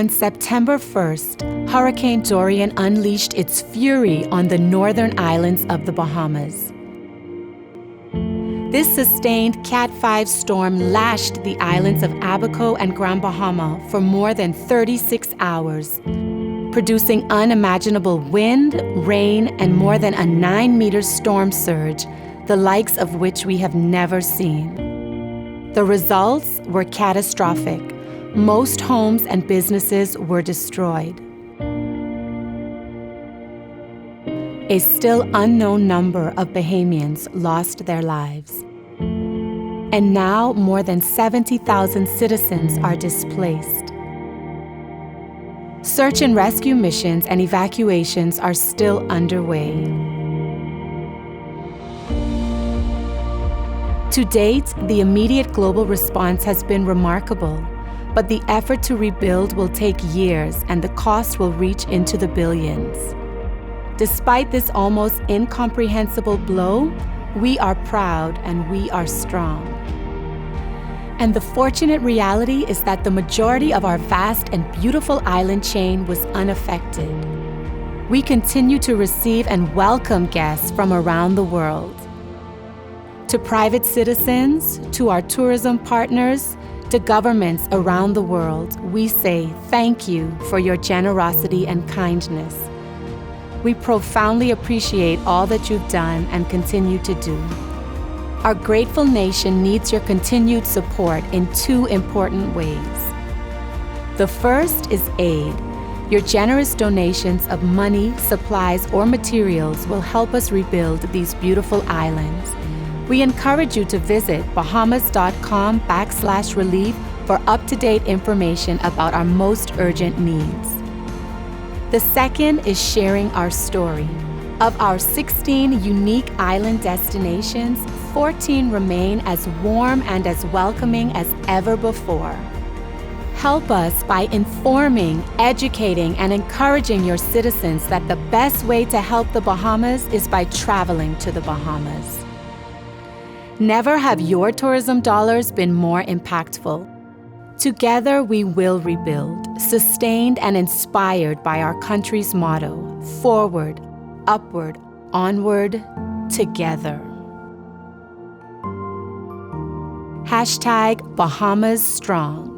On September 1st, Hurricane Dorian unleashed its fury on the northern islands of the Bahamas. This sustained Cat 5 storm lashed the islands of Abaco and Grand Bahama for more than 36 hours, producing unimaginable wind, rain, and more than a 9-meter storm surge, the likes of which we have never seen. The results were catastrophic. Most homes and businesses were destroyed. A still unknown number of Bahamians lost their lives. And now more than 70,000 citizens are displaced. Search and rescue missions and evacuations are still underway. To date, the immediate global response has been remarkable, but the effort to rebuild will take years and the cost will reach into the billions. Despite this almost incomprehensible blow, we are proud and we are strong. And the fortunate reality is that the majority of our vast and beautiful island chain was unaffected. We continue to receive and welcome guests from around the world. To private citizens, to our tourism partners, to governments around the world, we say thank you for your generosity and kindness. We profoundly appreciate all that you've done and continue to do. Our grateful nation needs your continued support in two important ways. The first is aid. Your generous donations of money, supplies, or materials will help us rebuild these beautiful islands. We encourage you to visit bahamas.com/relief for up-to-date information about our most urgent needs. The second is sharing our story. Of our 16 unique island destinations, 14 remain as warm and as welcoming as ever before. Help us by informing, educating, and encouraging your citizens that the best way to help the Bahamas is by traveling to the Bahamas. Never have your tourism dollars been more impactful. Together we will rebuild, sustained and inspired by our country's motto, forward, upward, onward, together. #BahamasStrong.